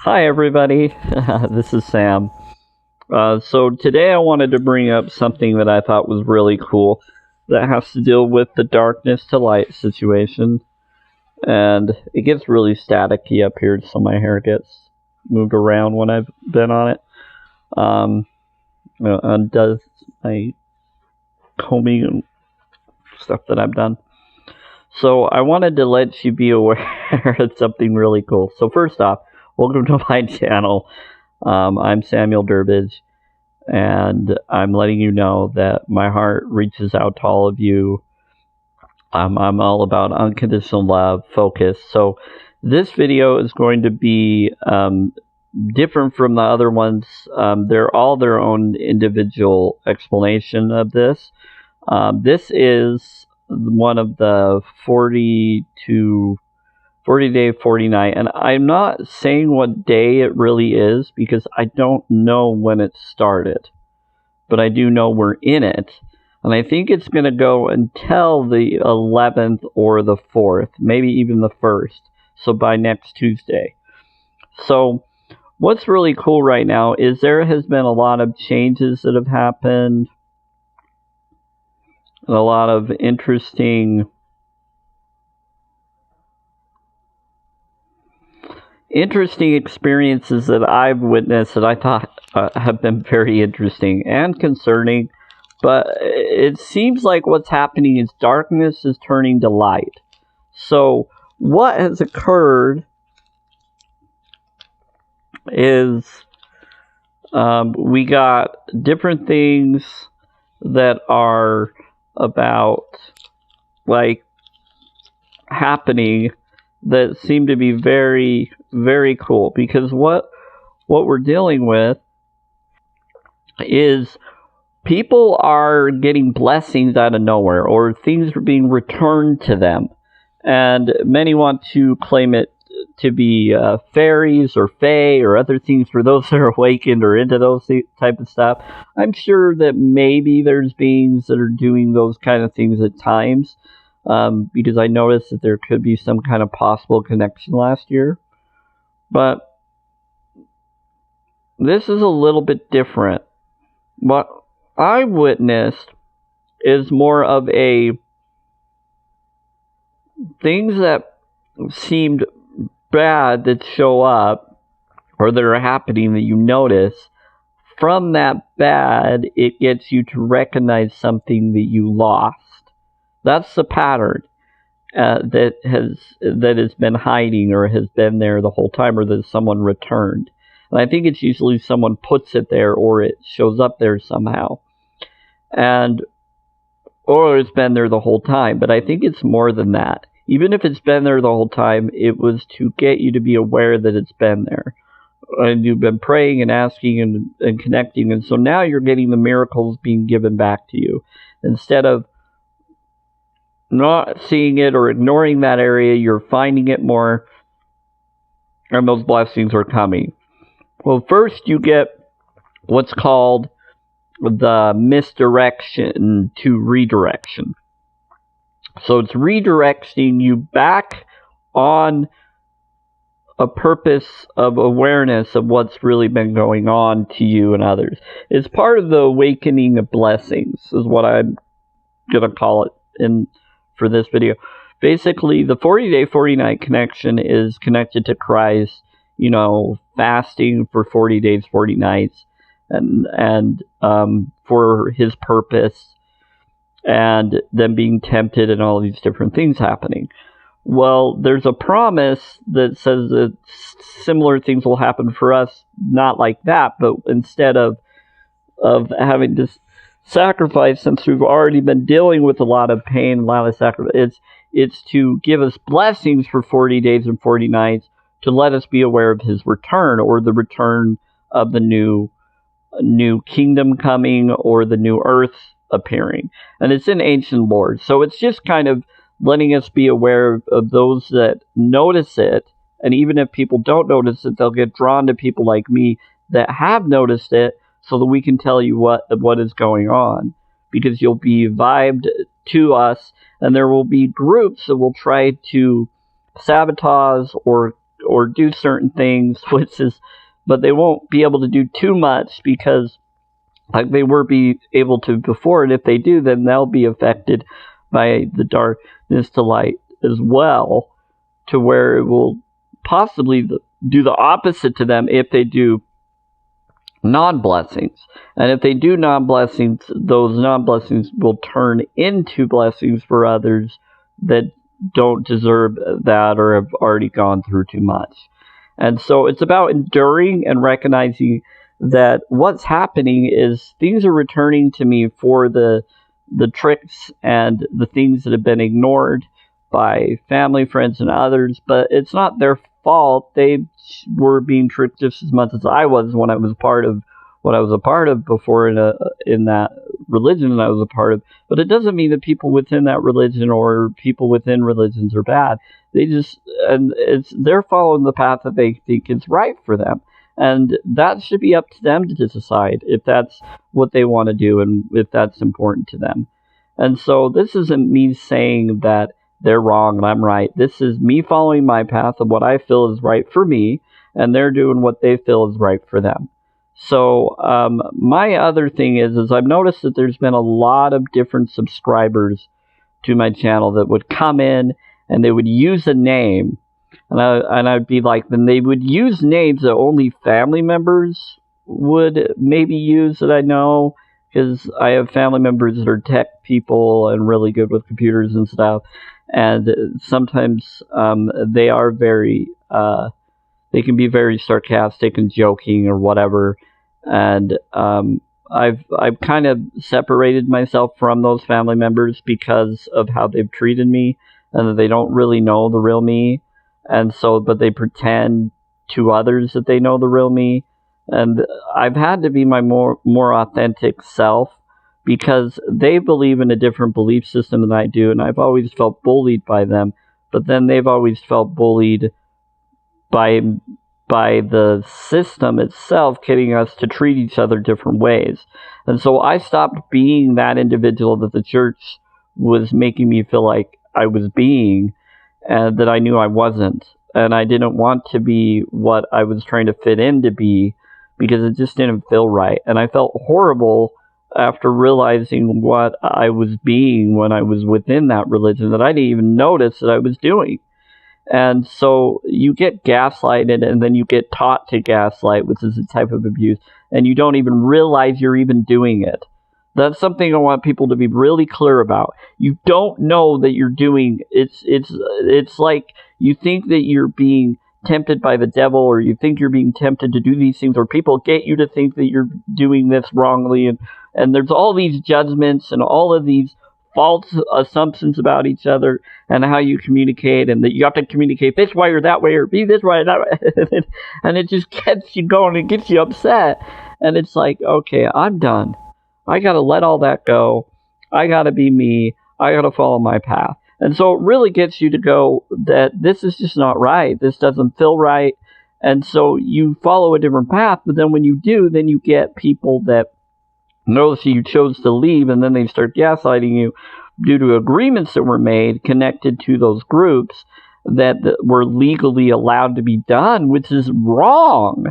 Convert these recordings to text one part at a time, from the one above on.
Hi, everybody. This is Sam. So today I wanted to bring up something that I thought was really cool that has to deal with the darkness to light situation. And it gets really staticky up here, so my hair gets moved around when I've been on it. Undoes my combing and stuff that I've done. So I wanted to let you be aware of something really cool. So first off, welcome to my channel. I'm Samuel Durbidge, and I'm letting you know that my heart reaches out to all of you. I'm all about unconditional love, focus. So this video is going to be different from the other ones. They're all their own individual explanation of this. This is one of the 40 day, 40 night, and I'm not saying what day it really is because I don't know when it started, but I do know we're in it, and I think it's going to go until the 11th or the 4th, maybe even the 1st, so by next Tuesday. So what's really cool right now is there has been a lot of changes that have happened, and a lot of interesting experiences that I've witnessed that I thought have been very interesting and concerning. But it seems like what's happening is darkness is turning to light. So what has occurred is we got different things that are about like happening that seem to be very, very cool, because what we're dealing with is people are getting blessings out of nowhere, or things are being returned to them, and many want to claim it to be fairies or fae or other things for those that are awakened or into those type of stuff. I'm sure that maybe there's beings that are doing those kind of things at times. Because I noticed that there could be some kind of possible connection last year. But this is a little bit different. What I witnessed is more of a things that seemed bad that show up or that are happening that you notice. From that bad, it gets you to recognize something that you lost. That's the pattern that has been hiding or has been there the whole time, or that someone returned. And I think it's usually someone puts it there, or it shows up there somehow, or it's been there the whole time. But I think it's more than that. Even if it's been there the whole time, it was to get you to be aware that it's been there. And you've been praying and asking and connecting, and so now you're getting the miracles being given back to you. Instead of not seeing it or ignoring that area, you're finding it more, and those blessings are coming. Well, first you get what's called the misdirection to redirection. So it's redirecting you back on a purpose of awareness of what's really been going on to you and others. It's part of the awakening of blessings, is what I'm going to call it for this video. Basically, the 40 day, 40 night connection is connected to Christ, fasting for 40 days, 40 nights, and for his purpose, and then being tempted and all these different things happening. Well, there's a promise that says that similar things will happen for us, not like that, but instead of having to sacrifice, since we've already been dealing with a lot of pain, a lot of sacrifice, it's to give us blessings for 40 days and 40 nights to let us be aware of his return, or the return of the new kingdom coming, or the new earth appearing. And it's in ancient lore, so it's just kind of letting us be aware of those that notice it. And even if people don't notice it, they'll get drawn to people like me that have noticed it, so that we can tell you what is going on, because you'll be vibed to us, and there will be groups that will try to sabotage or or do certain things, but they won't be able to do too much because like they were be able to before, and if they do, then they'll be affected by the darkness to light as well, to where it will possibly do the opposite to them if they do non-blessings. And if they do non-blessings, those non-blessings will turn into blessings for others that don't deserve that or have already gone through too much. And so it's about enduring and recognizing that what's happening is things are returning to me for the tricks and the things that have been ignored by family, friends, and others, but it's not their fault. They were being tricked just as much as I was when I was part of what I was a part of before in that religion that I was a part of. But it doesn't mean that people within that religion or people within religions are bad. They're following the path that they think is right for them. And that should be up to them to decide if that's what they want to do and if that's important to them. And so this isn't me saying that they're wrong and I'm right. This is me following my path of what I feel is right for me, and they're doing what they feel is right for them. So my other thing is I've noticed that there's been a lot of different subscribers to my channel that would come in and they would use a name, and I'd be like, then they would use names that only family members would maybe use that I know, because I have family members that are tech people and really good with computers and stuff, and sometimes they are very they can be very sarcastic and joking or whatever, and I've kind of separated myself from those family members because of how they've treated me, and that they don't really know the real me, and so but they pretend to others that they know the real me, and I've had to be my more authentic self because they believe in a different belief system than I do, and I've always felt bullied by them, but then they've always felt bullied by the system itself getting us to treat each other different ways. And so I stopped being that individual that the church was making me feel like I was being, and that I knew I wasn't. And I didn't want to be what I was trying to fit in to be, because it just didn't feel right. And I felt horrible after realizing what I was being when I was within that religion that I didn't even notice that I was doing. And so you get gaslighted, and then you get taught to gaslight, which is a type of abuse, and you don't even realize you're even doing it. That's something I want people to be really clear about. You don't know that you're doing it's like you think that you're being tempted by the devil, or you think you're being tempted to do these things, or people get you to think that you're doing this wrongly, and there's all these judgments and all of these false assumptions about each other and how you communicate, and that you have to communicate this way or that way, or be this way or that way. And it just gets you going, it gets you upset, and it's like, okay, I'm done. I gotta let all that go. I gotta be me. I gotta follow my path. And so it really gets you to go that this is just not right. This doesn't feel right. And so you follow a different path, but then when you do, then you get people that notice you chose to leave, and then they start gaslighting you due to agreements that were made connected to those groups that were legally allowed to be done, which is wrong.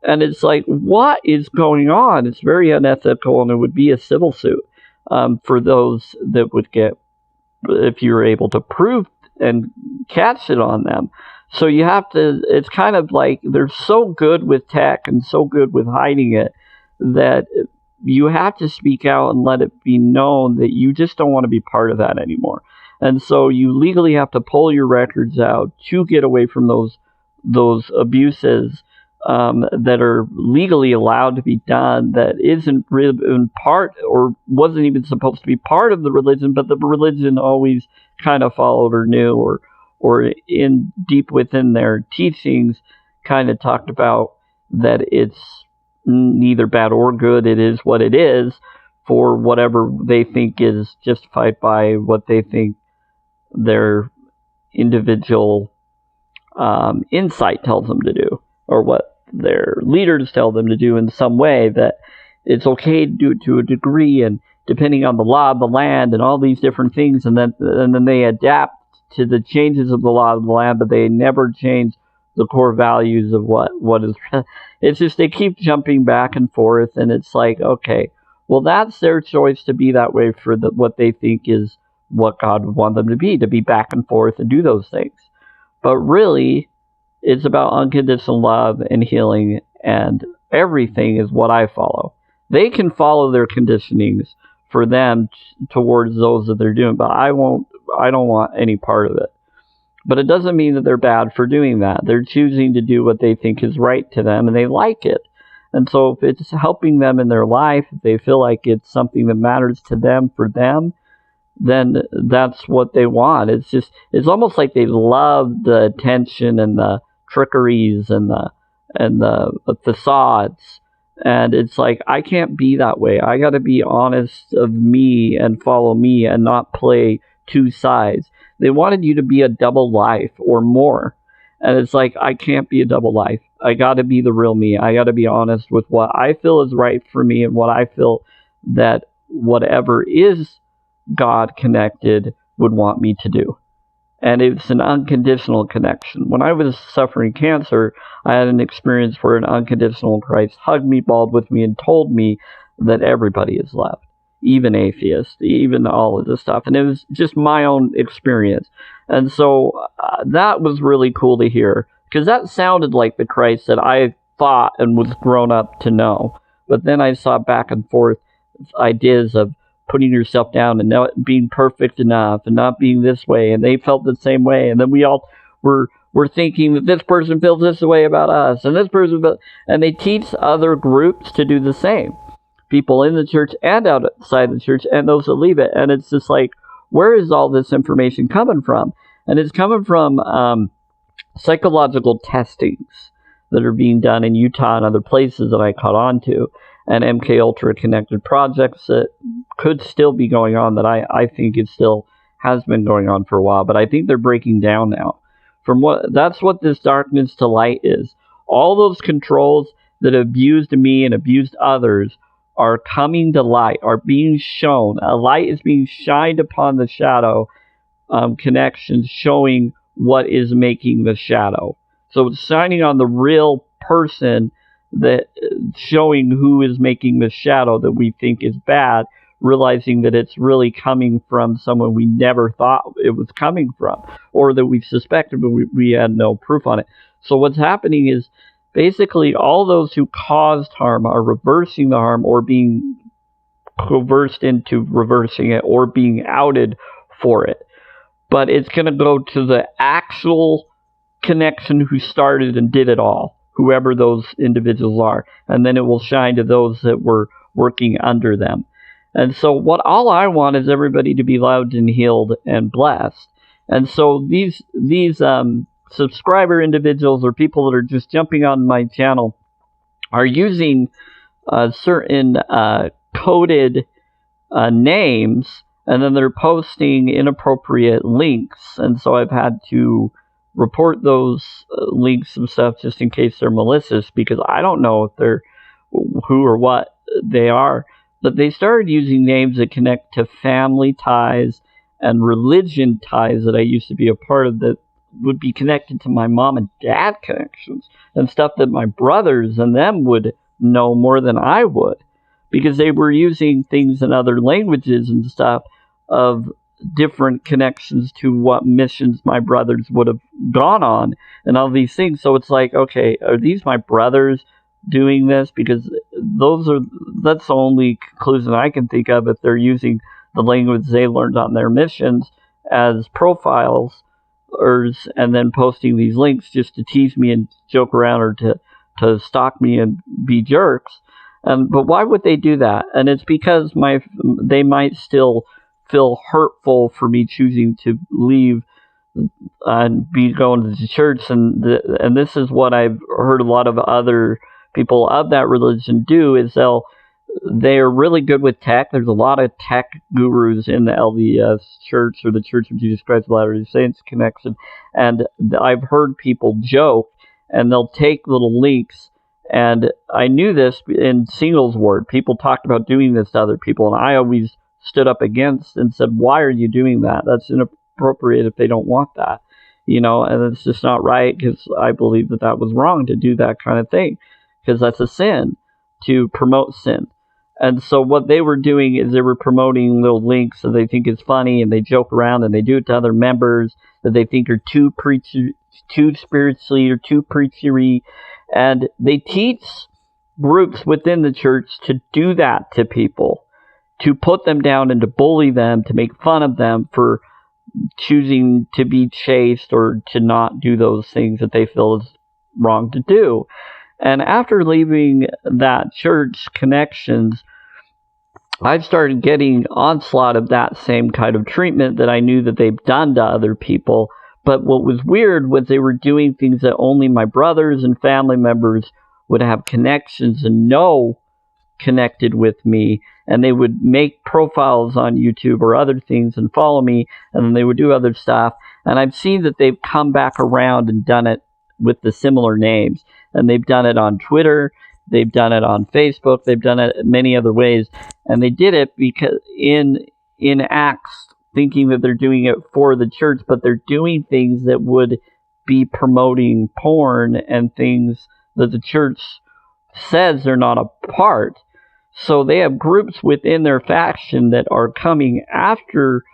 And it's like, what is going on? It's very unethical, and it would be a civil suit for those that would get, if you were able to prove and catch it on them. So you have to, it's kind of like they're so good with tech and so good with hiding it that you have to speak out and let it be known that you just don't want to be part of that anymore. And so you legally have to pull your records out to get away from those abuses that are legally allowed to be done, that isn't really in part or wasn't even supposed to be part of the religion, but the religion always kind of followed or knew, or in deep within their teachings kind of talked about that it's neither bad or good. It is what it is for whatever they think is justified by what they think their individual insight tells them to do, or what their leaders tell them to do in some way, that it's okay to do it to a degree, and depending on the law of the land and all these different things, and then they adapt to the changes of the law of the land, but they never change the core values of what is. It's just they keep jumping back and forth, and it's like, okay, well, that's their choice to be that way for what they think is what God would want them to be back and forth and do those things. But really, it's about unconditional love and healing, and everything is what I follow. They can follow their conditionings for them towards those that they're doing, but I won't. I don't want any part of it. But it doesn't mean that they're bad for doing that. They're choosing to do what they think is right to them, and they like it. And so if it's helping them in their life, if they feel like it's something that matters to them for them, then that's what they want. It's almost like they love the attention and the trickeries and the facades. And it's like, I can't be that way. I got to be honest of me and follow me and not play two sides. They wanted you to be a double life or more. And it's like, I can't be a double life. I got to be the real me. I got to be honest with what I feel is right for me and what I feel that whatever is God connected would want me to do. And it's an unconditional connection. When I was suffering cancer, I had an experience where an unconditional Christ hugged me, bawled with me, and told me that everybody is loved, even atheists, even all of this stuff. And it was just my own experience. And so that was really cool to hear, because that sounded like the Christ that I thought and was grown up to know. But then I saw back and forth ideas of putting yourself down and not being perfect enough and not being this way, and they felt the same way, and then we all were thinking that this person feels this way about us, and this person and they teach other groups to do the same, people in the church and outside the church and those that leave it. And it's just like, where is all this information coming from? And it's coming from psychological testings that are being done in Utah and other places that I caught on to, and MK Ultra connected projects that could still be going on, that I think it still has been going on for a while, but I think they're breaking down now. That's what this darkness to light is. All those controls that abused me and abused others are coming to light, are being shown. A light is being shined upon the shadow connections, showing what is making the shadow. So it's shining on the real person, that showing who is making the shadow that we think is bad, realizing that it's really coming from someone we never thought it was coming from, or that we suspected, but we had no proof on it. So what's happening is basically all those who caused harm are reversing the harm, or being coerced into reversing it, or being outed for it. But it's going to go to the actual connection who started and did it all, whoever those individuals are, and then it will shine to those that were working under them. And so all I want is everybody to be loved and healed and blessed. And so these subscriber individuals, or people that are just jumping on my channel, are using certain coded names, and then they're posting inappropriate links. And so I've had to report those links and stuff just in case they're malicious, because I don't know if they're who or what they are. But they started using names that connect to family ties and religion ties that I used to be a part of, that would be connected to my mom and dad connections, and stuff that my brothers and them would know more than I would, because they were using things in other languages and stuff of different connections to what missions my brothers would have gone on and all these things. So it's like, okay, are these my brothers doing this? Because that's the only conclusion I can think of, if they're using the language they learned on their missions as profiles, and then posting these links just to tease me and joke around, or to stalk me and be jerks. But why would they do that? And it's because they might still feel hurtful for me choosing to leave and be going to the church. And this is what I've heard a lot of other people of that religion do, is they're really good with tech. There's a lot of tech gurus in the LDS Church, or the Church of Jesus Christ of Latter-day Saints connection. And I've heard people joke, and they'll take little links. And I knew this in Singles Ward. People talked about doing this to other people, and I always stood up against and said, why are you doing that? That's inappropriate if they don't want that. and it's just not right, because I believe that was wrong to do that kind of thing, because that's a sin, to promote sin. And so what they were doing is they were promoting little links that they think is funny, and they joke around, and they do it to other members that they think are too spiritually or too preachery, and they teach groups within the church to do that to people, to put them down and to bully them, to make fun of them for choosing to be chaste or to not do those things that they feel is wrong to do. And after leaving that church, Connections, I've started getting onslaught of that same kind of treatment that I knew that they've done to other people. But what was weird was they were doing things that only my brothers and family members would have connections and know connected with me, and they would make profiles on YouTube or other things and follow me, and then they would do other stuff. And I've seen that they've come back around and done it with the similar names, and they've done it on Twitter, they've done it on Facebook, they've done it many other ways, and they did it because in acts, thinking that they're doing it for the church, but they're doing things that would be promoting porn and things that the church says they're not a part. So they have groups within their faction that are coming after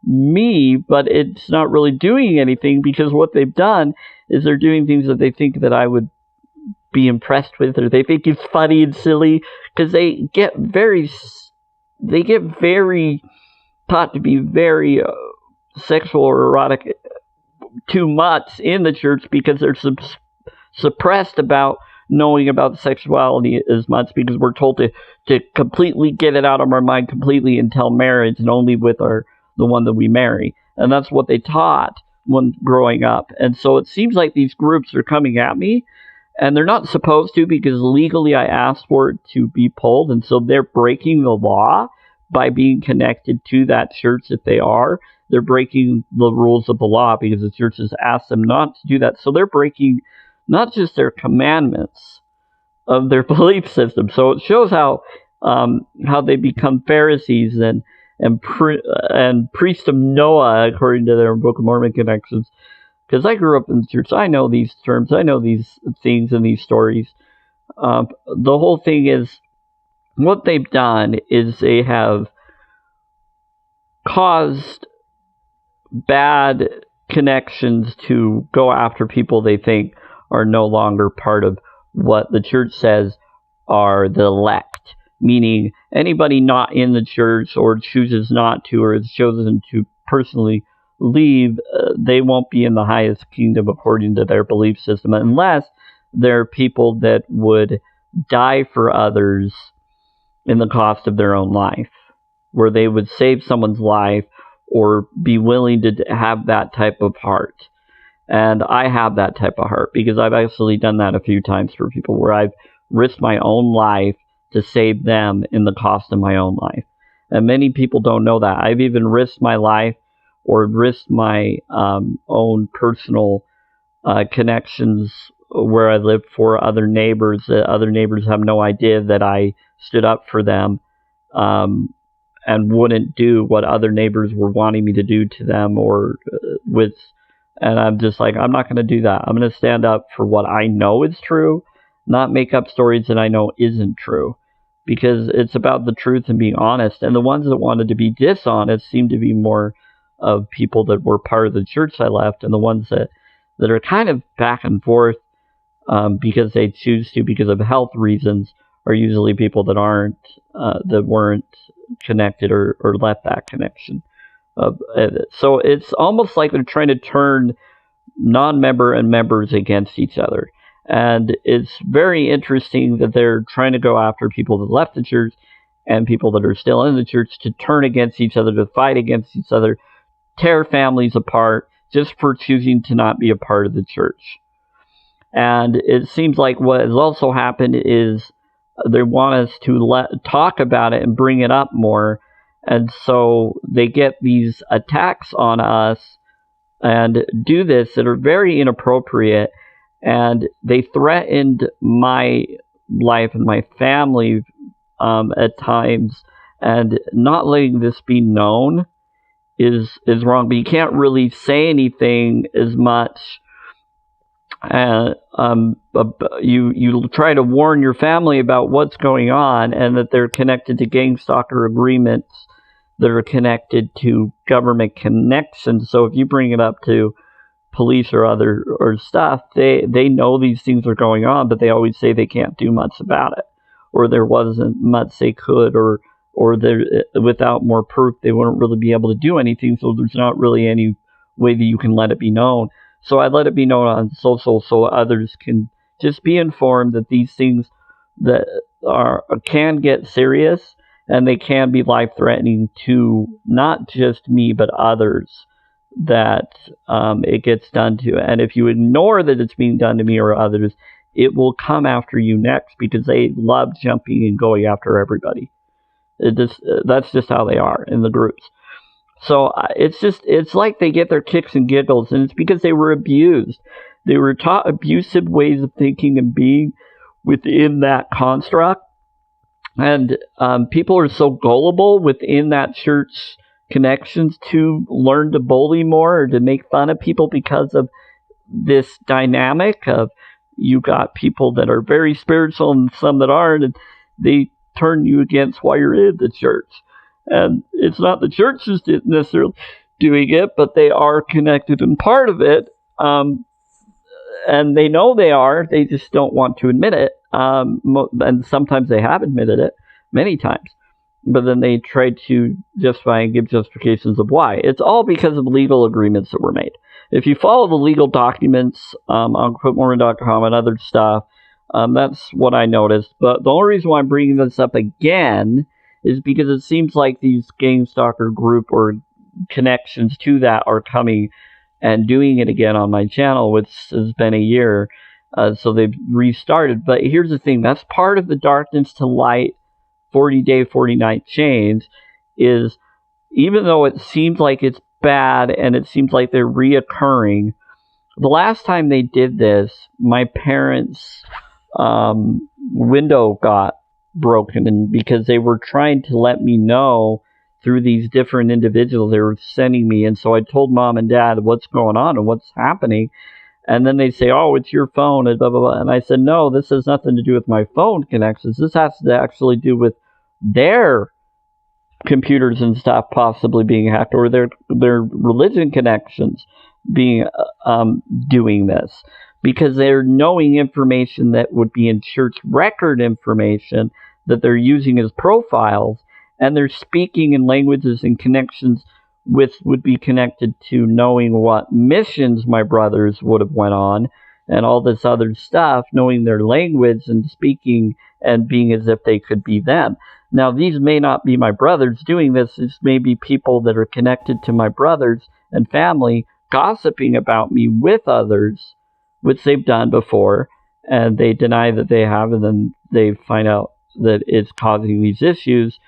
me, but it's not really doing anything, because what they've done is they're doing things that they think that I would be impressed with, or they think it's funny and silly, because they get very taught to be very sexual or erotic too much in the church, because they're suppressed about knowing about sexuality as much, because we're told to completely get it out of our mind completely until marriage, and only with the one that we marry. And that's what they taught when growing up. And so it seems like these groups are coming at me, and they're not supposed to, because legally I asked for it to be pulled, and so they're breaking the law by being connected to that church. If they are, they're breaking the rules of the law, because the church has asked them not to do that. So they're breaking not just their commandments of their belief system. So it shows how they become Pharisees and priests of Noah, according to their Book of Mormon connections. Because I grew up in the church, I know these terms, I know these things and these stories. The whole thing is, what they've done is they have caused bad connections to go after people they think are no longer part of what the church says are the elect, meaning anybody not in the church or chooses not to, or has chosen to personally leave, they won't be in the highest kingdom according to their belief system, unless they're people that would die for others in the cost of their own life, where they would save someone's life or be willing to have that type of heart. And I have that type of heart, because I've actually done that a few times for people, where I've risked my own life to save them in the cost of my own life. And many people don't know that. I've even risked my life or risked my own personal connections where I live for other neighbors, that other neighbors have no idea that I stood up for them and wouldn't do what other neighbors were wanting me to do to them, or and I'm just like, I'm not going to do that. I'm going to stand up for what I know is true, not make up stories that I know isn't true, because it's about the truth and being honest. And the ones that wanted to be dishonest seem to be more of people that were part of the church I left, and the ones that are kind of back and forth because they choose to, because of health reasons, are usually people that weren't connected or left that connection. So it's almost like they're trying to turn non-member and members against each other. And it's very interesting that they're trying to go after people that left the church and people that are still in the church, to turn against each other, to fight against each other, tear families apart, just for choosing to not be a part of the church. And it seems like what has also happened is they want us to talk about it and bring it up more. And so they get these attacks on us and do this that are very inappropriate. And they threatened my life and my family at times, and not letting this be known is wrong, but you can't really say anything as much. You try to warn your family about what's going on and that they're connected to gang stalker agreements that are connected to government connections. So if you bring it up to police or stuff, they know these things are going on, but they always say they can't do much about it, or there wasn't much they could, or without more proof they wouldn't really be able to do anything. So there's not really any way that you can let it be known. So I let it be known on social so others can just be informed that these things that can get serious, and they can be life-threatening to not just me but others that it gets done to. And if you ignore that it's being done to me or others, it will come after you next, because they love jumping and going after everybody. That's just how they are in the groups. So it's like they get their kicks and giggles, and it's because they were abused. They were taught abusive ways of thinking and being within that construct. And people are so gullible within that church connections to learn to bully more or to make fun of people because of this dynamic of you got people that are very spiritual and some that aren't, and they turn you against while you're in the church. And it's not the church is necessarily doing it, but they are connected and part of it. And they know they are, they just don't want to admit it. And sometimes they have admitted it, many times. But then they try to justify and give justifications of why. It's all because of legal agreements that were made. If you follow the legal documents on QuitMormon.com and other stuff, that's what I noticed. But the only reason why I'm bringing this up again is because it seems like these gang stalker group or connections to that are coming and doing it again on my channel, which has been a year. So they've restarted. But here's the thing. That's part of the darkness to light 40-day, 40-night change, is even though it seems like it's bad and it seems like they're reoccurring, the last time they did this, my parents' window got broken, and because they were trying to let me know through these different individuals they were sending me, and so I told mom and dad what's going on and what's happening, and then they say, oh, it's your phone, and blah, blah, blah. And I said, no, this has nothing to do with my phone connections. This has to actually do with their computers and stuff possibly being hacked, or their religion connections being doing this, because they're knowing information that would be in church record information that they're using as profiles, and they're speaking in languages and connections which would be connected to knowing what missions my brothers would have went on and all this other stuff, knowing their language and speaking and being as if they could be them. Now, these may not be my brothers doing this. This may be people that are connected to my brothers and family gossiping about me with others, which they've done before, and they deny that they have, and then they find out that it's causing these issues.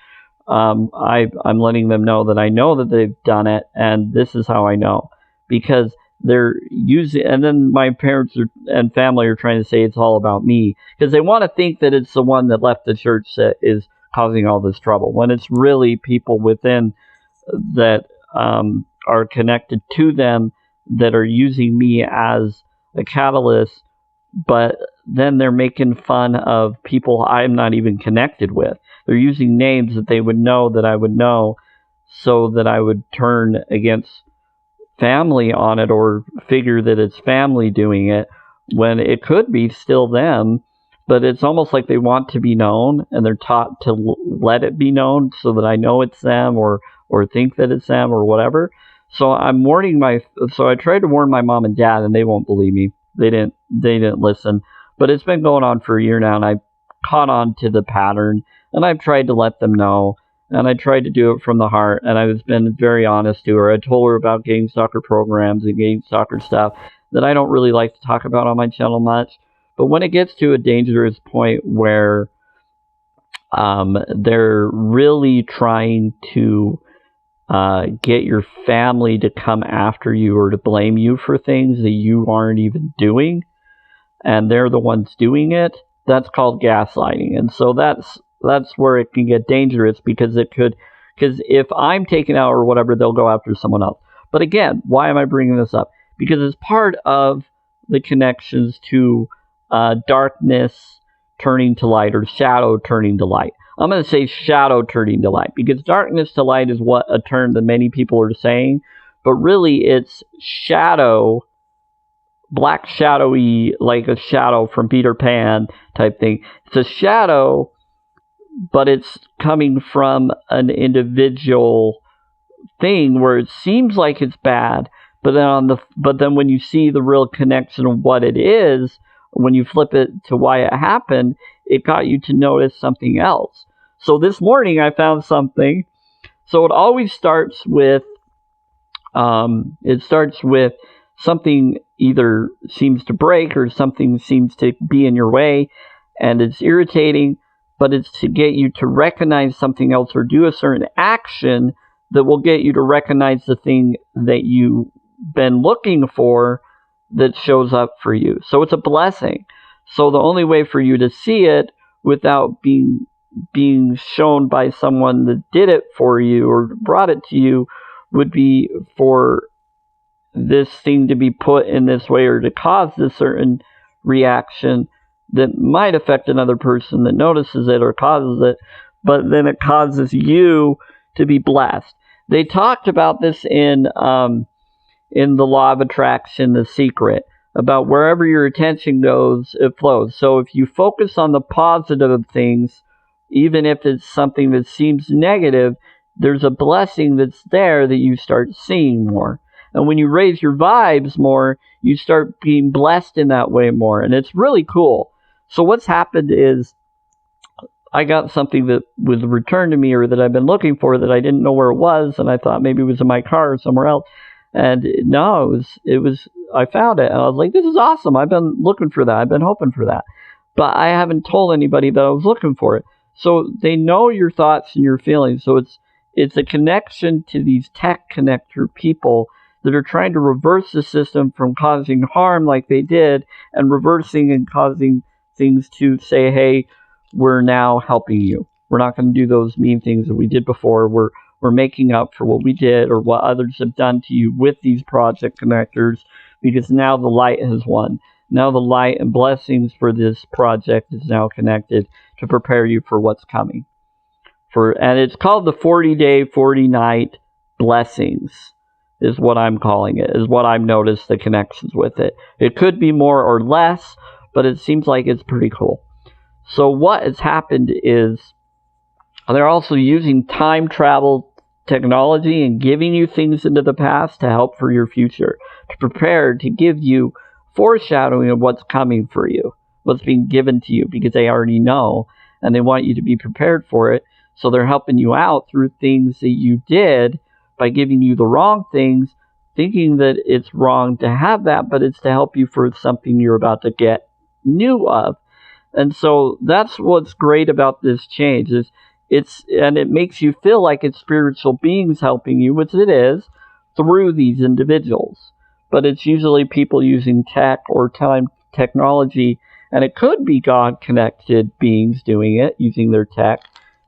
I'm letting them know that I know that they've done it, and this is how I know. Because they're using, and then my parents and family are trying to say it's all about me, because they want to think that it's the one that left the church that is causing all this trouble, when it's really people within that are connected to them that are using me as a catalyst, but then they're making fun of people I'm not even connected with. They're using names that they would know that I would know, so that I would turn against family on it, or figure that it's family doing it, when it could be still them. But it's almost like they want to be known, and they're taught to let it be known so that I know it's them, or think that it's them, or whatever. So I'm warning so I tried to warn my mom and dad, and they won't believe me. They didn't listen. But it's been going on for a year now, and I caught on to the pattern, and I've tried to let them know, and I tried to do it from the heart, and I've been very honest to her. I told her about gang stalker programs and gang stalker stuff that I don't really like to talk about on my channel much. But when it gets to a dangerous point where they're really trying to get your family to come after you or to blame you for things that you aren't even doing, and they're the ones doing it, that's called gaslighting. And so that's where it can get dangerous, because it could Because if I'm taken out or whatever, they'll go after someone else. But again, why am I bringing this up? Because it's part of the connections to darkness turning to light or shadow turning to light. I'm going to say shadow turning to light because darkness to light is what a term that many people are saying, but really it's shadow, black shadowy, like a shadow from Peter Pan type thing. It's a shadow, but it's coming from an individual thing where it seems like it's bad, but then when you see the real connection of what it is, when you flip it to why it happened, it got you to notice something else. So this morning I found something. So it always starts with something either seems to break or something seems to be in your way, and it's irritating, but it's to get you to recognize something else or do a certain action that will get you to recognize the thing that you've been looking for that shows up for you. So it's a blessing. So the only way for you to see it without being shown by someone that did it for you or brought it to you would be for this thing to be put in this way or to cause this certain reaction that might affect another person that notices it or causes it, but then it causes you to be blessed. They talked about this in the Law of Attraction, The Secret, about wherever your attention goes, it flows. So if you focus on the positive things, even if it's something that seems negative, there's a blessing that's there that you start seeing more. And when you raise your vibes more, you start being blessed in that way more. And it's really cool. So what's happened is I got something that was returned to me or that I've been looking for that I didn't know where it was, and I thought maybe it was in my car or somewhere else. And no, it was I found it, and I was like, this is awesome. I've been looking for that. I've been hoping for that. But I haven't told anybody that I was looking for it. So they know your thoughts and your feelings. So it's a connection to these tech connector people that are trying to reverse the system from causing harm like they did and reversing and causing things to say, hey, we're now helping you. We're not going to do those mean things that we did before. We're making up for what we did or what others have done to you with these project connectors, because now the light has won. Now the light and blessings for this project is now connected to prepare you for what's coming. And it's called the 40-day, 40-night blessings is what I'm calling it, is what I've noticed the connections with it. It could be more or less, but it seems like it's pretty cool. So what has happened is they're also using time travel technology and giving you things into the past to help for your future, to prepare, to give you foreshadowing of what's coming for you, what's being given to you, because they already know and they want you to be prepared for it. So they're helping you out through things that you did by giving you the wrong things, thinking that it's wrong to have that, but it's to help you for something you're about to get new of. And so that's what's great about this change is it makes you feel like it's spiritual beings helping you, which it is, through these individuals. But it's usually people using tech or technology, and it could be God-connected beings doing it, using their tech,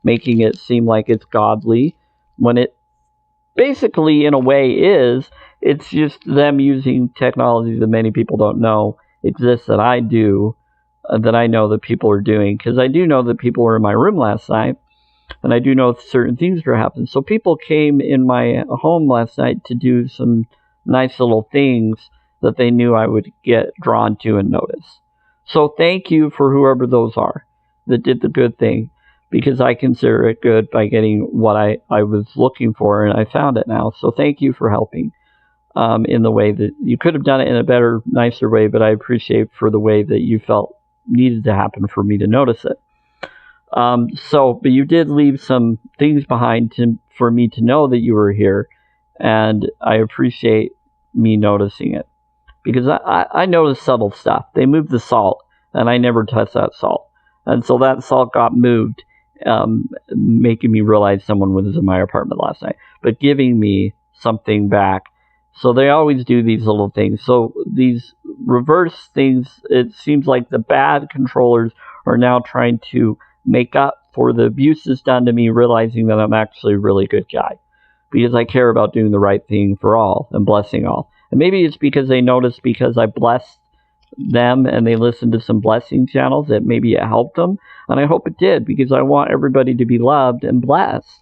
making it seem like it's godly, when it basically, in a way, is. It's just them using technology that many people don't know exists that I do, that I know that people are doing. Because I do know that people were in my room last night, and I do know certain things are happening. So people came in my home last night to do some nice little things that they knew I would get drawn to and notice. So thank you for whoever those are that did the good thing, because I consider it good by getting what I was looking for, and I found it now. So thank you for helping in the way that you could have done it in a better, nicer way, but I appreciate for the way that you felt needed to happen for me to notice it. But you did leave some things behind for me to know that you were here, and I appreciate me noticing it, because I noticed subtle stuff. They moved the salt, and I never touched that salt, and so that salt got moved, making me realize someone was in my apartment last night, but giving me something back. So they always do these little things. So these reverse things, it seems like the bad controllers are now trying to make up for the abuses done to me, realizing that I'm actually a really good guy because I care about doing the right thing for all and blessing all. And maybe it's because they noticed because I blessed them and they listened to some blessing channels that maybe it helped them. And I hope it did, because I want everybody to be loved and blessed.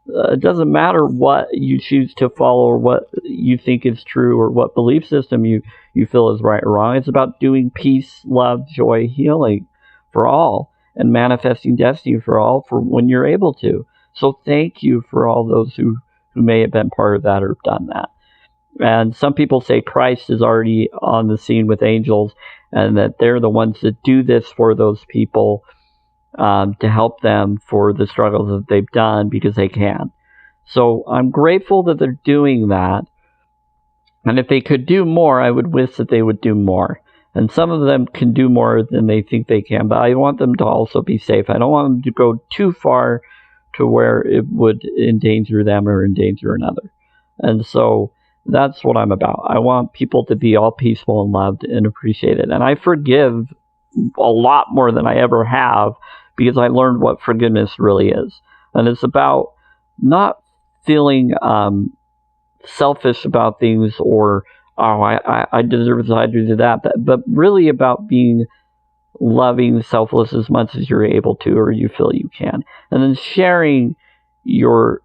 It doesn't matter what you choose to follow or what you think is true or what belief system you feel is right or wrong. It's about doing peace, love, joy, healing for all and manifesting destiny for all for when you're able to. So thank you for all those who may have been part of that or done that. And some people say Christ is already on the scene with angels and that they're the ones that do this for those people to help them for the struggles that they've done because they can. So I'm grateful that they're doing that. And if they could do more, I would wish that they would do more. And some of them can do more than they think they can, but I want them to also be safe. I don't want them to go too far to where it would endanger them or endanger another. And so that's what I'm about. I want people to be all peaceful and loved and appreciated. And I forgive a lot more than I ever have because I learned what forgiveness really is. And it's about not feeling selfish about things or, oh, I deserve this, I deserve that, but really about being loving, selfless as much as you're able to or you feel you can. And then sharing your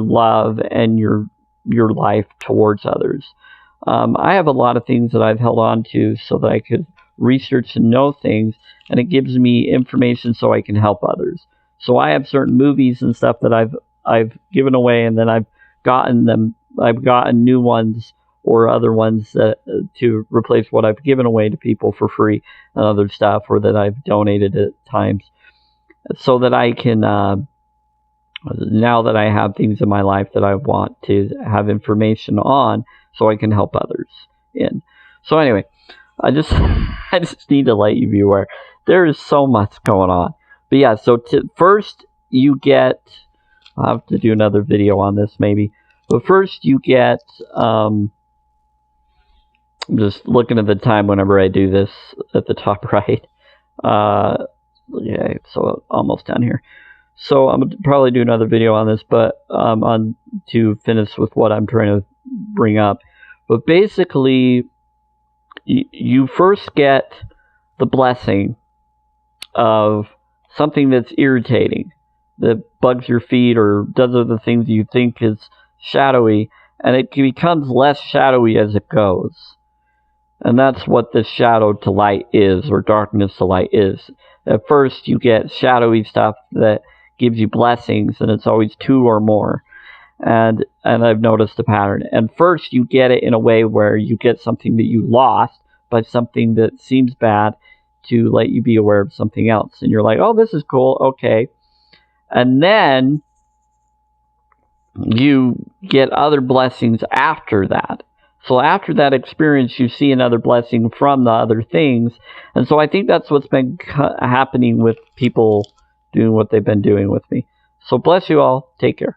love and your life towards others. I have a lot of things that I've held on to so that I could research and know things, and it gives me information so I can help others. So I have certain movies and stuff that I've given away, and then I've gotten new ones or other ones that, to replace what I've given away to people for free and other stuff, or that I've donated at times, so that I can now that I have things in my life that I want to have information on so I can help others in. So anyway, I just need to let you be aware. There is so much going on. But yeah, so first you get, I'll have to do another video on this maybe, but first you get, I'm just looking at the time whenever I do this at the top right. Yeah, so almost done here. So I'm going to probably do another video on this, but on to finish with what I'm trying to bring up. But basically, you first get the blessing of something that's irritating, that bugs your feet or does other things you think is shadowy, and it becomes less shadowy as it goes. And that's what the shadow to light is, or darkness to light is. At first, you get shadowy stuff that gives you blessings, and it's always 2 or more. And I've noticed a pattern. And first, you get it in a way where you get something that you lost by something that seems bad to let you be aware of something else. And you're like, oh, this is cool, okay. And then you get other blessings after that. So after that experience, you see another blessing from the other things. And so I think that's what's been happening with people doing what they've been doing with me. So bless you all. Take care.